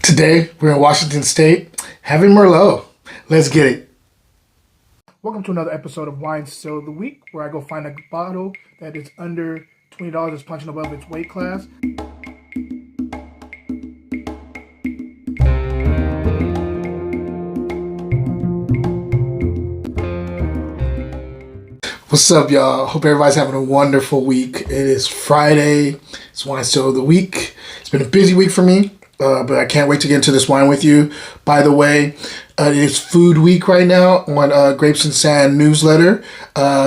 Today, we're in Washington State having Merlot. Let's get it. Welcome to another episode of Wine Still of the Week, where I go find a bottle that is under $20, is punching above its weight class. What's up, y'all? Hope everybody's having a wonderful week. It is Friday. It's Wine Still of the Week. It's been a busy week for me. But I can't wait to get into this wine with you. By the way, it is Food Week right now on Grapes and Sand newsletter.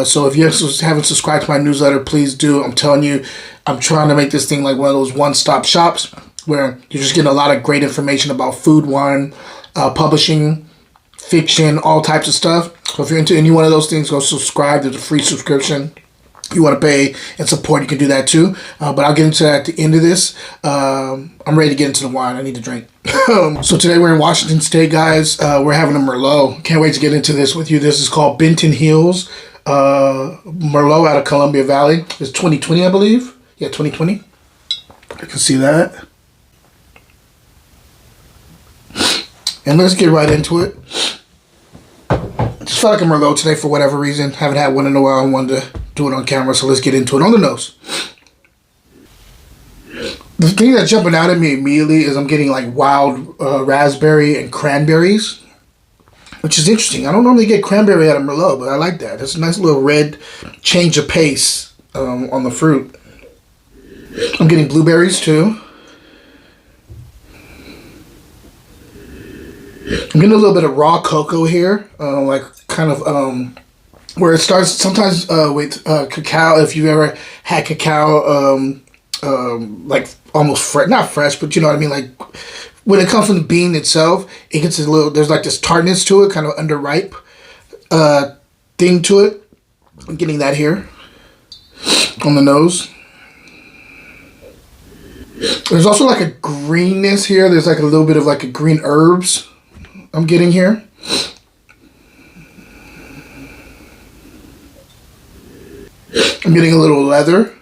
So if you haven't subscribed to my newsletter, please do. I'm telling you, I'm trying to make this thing like one of those one-stop shops where you're just getting a lot of great information about food, wine, publishing, fiction, all types of stuff. So if you're into any one of those things, go subscribe. There's a free subscription. You want to pay and support, you can do that too. But I'll get into that at the end of this. I'm ready to get into the wine. I need to drink. So today we're in Washington State, guys. We're having a Merlot. Can't wait to get into this with you. This is called Benton Hills Merlot out of Columbia Valley. It's 2020, I believe. Yeah, 2020. I can see that. And let's get right into it. Just felt like a Merlot today for whatever reason. Haven't had one in a while. I wanted to do it on camera, so let's get into it. On the nose. The thing that's jumping out at me immediately is I'm getting like wild raspberry and cranberries, which is interesting. I don't normally get cranberry out of Merlot, but I like that. That's a nice little red change of pace on the fruit. I'm getting blueberries too. I'm getting a little bit of raw cocoa here, like kind of where it starts sometimes with cacao. If you've ever had cacao, like almost fresh, not fresh, but you know what I mean. Like when it comes from the bean itself, it gets a little. There's like this tartness to it, kind of underripe thing to it. I'm getting that here on the nose. There's also like a greenness here. There's like a little bit of like a green herbs I'm getting here. I'm getting a little leather.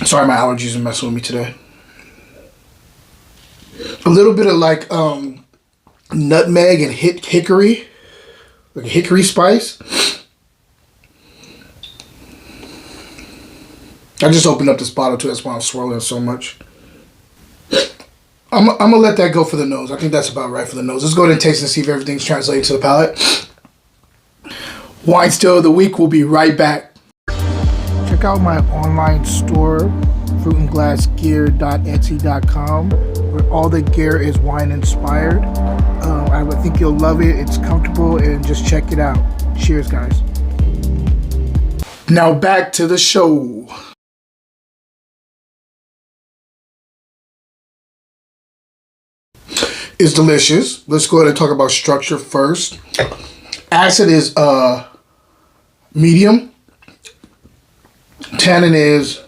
Sorry, my allergies are messing with me today. A little bit of like nutmeg and hickory, like a hickory spice. I just opened up this bottle too. That's why I'm swirling so much. I'm gonna let that go for the nose. I think that's about right for the nose. Let's go ahead and taste and see if everything's translated to the palate. Wine Still of the Week. We'll be right back. Check out my online store, fruitandglassgear.etsy.com, where all the gear is wine inspired. I would think you'll love it. It's comfortable, and just check it out. Cheers, guys. Now back to the show. It's delicious. Let's go ahead and talk about structure first. Acid is medium. Tannin's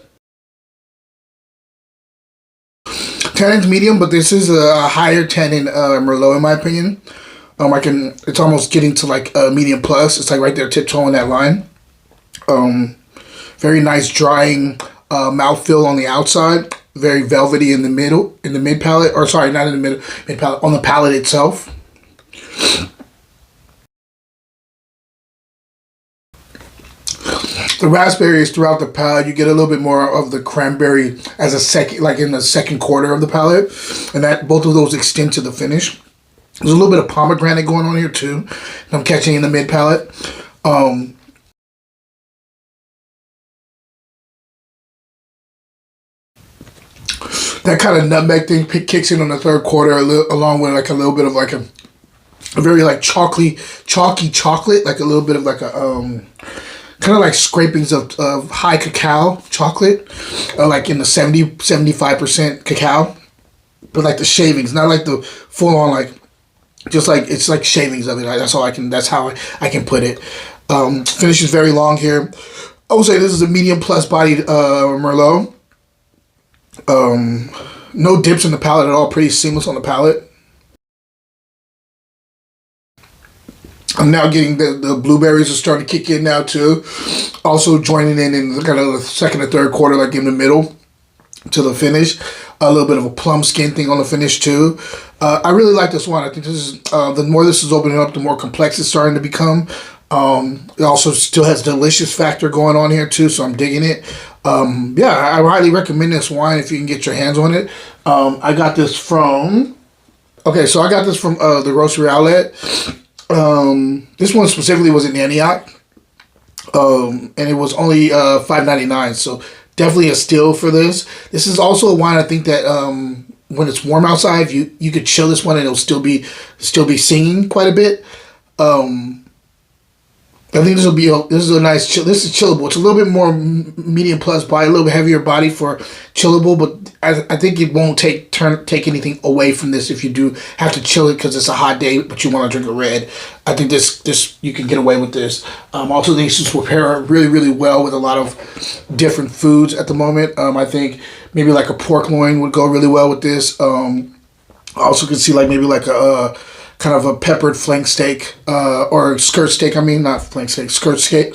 medium, but this is a higher tannin Merlot in my opinion. It's almost getting to like a medium plus. It's like right there tiptoeing that line. Very nice drying mouthfeel on the outside. Very velvety in the middle, in the mid palate, or sorry, not in the mid palate, on the palate itself. The raspberry is throughout the palate. You get a little bit more of the cranberry as a second, like in the second quarter of the palate, and that both of those extend to the finish. There's a little bit of pomegranate going on here too. I'm catching in the mid palate. That kind of nutmeg thing kicks in on the third quarter, along with like a little bit of like a very like chalky chocolate, like a little bit of like a kind of like scrapings of high cacao chocolate, like in the 70-75% cacao, but like the shavings, not like the full on like, just like it's like shavings of it. That's how I can put it. Finish is very long here. I would say this is a medium plus bodied Merlot. No dips in the palate at all. Pretty seamless on the palate. I'm now getting the blueberries are starting to kick in now too. Also joining in kind of the second or third quarter, like in the middle. to the finish. A little bit of a plum skin thing on the finish too. I really like this wine. I think this is the more this is opening up, the more complex it's starting to become. It also still has delicious factor going on here too, so I'm digging it. Yeah, I highly recommend this wine if you can get your hands on it. I got this from. Okay, so I got this from the grocery outlet. This one specifically was in Antioch, and it was only $5.99. So definitely a steal for this. This is also a wine I think that when it's warm outside, you could chill this one and it'll still be singing quite a bit. I think this is a nice chill. This is chillable. It's a little bit more medium plus body, a little bit heavier body for chillable, but I think it won't take anything away from this if you do have to chill it because it's a hot day, but you want to drink a red. I think this you can get away with this. Also, these will pair really, really well with a lot of different foods at the moment. I think maybe like a pork loin would go really well with this. I also could see like maybe like a kind of a peppered flank steak or skirt steak. I mean, not flank steak, skirt steak.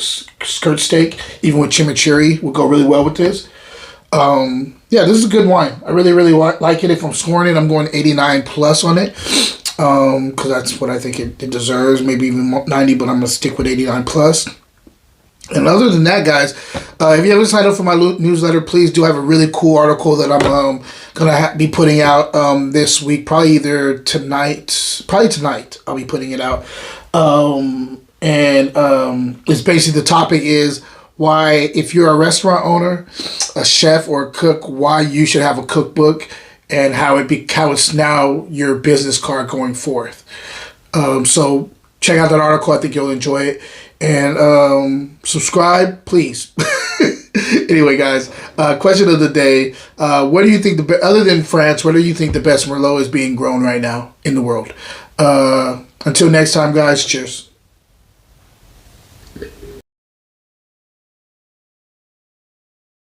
Even with chimichurri would go really well with this. Yeah, this is a good wine. I really, really like it. If I'm scoring it, I'm going 89 plus on it because that's what I think it deserves. Maybe even 90, but I'm gonna stick with 89 plus. And other than that, guys, if you haven't signed up for my newsletter, please do. I have a really cool article that I'm gonna be putting out this week, probably tonight. I'll be putting it out, and it's basically the topic is why, if you're a restaurant owner, a chef, or a cook, why you should have a cookbook and how it's now your business card going forth. So check out that article. I think you'll enjoy it. And subscribe, please. Anyway, guys, question of the day. Where do you think, other than France, where do you think the best Merlot is being grown right now in the world? Until next time, guys, cheers.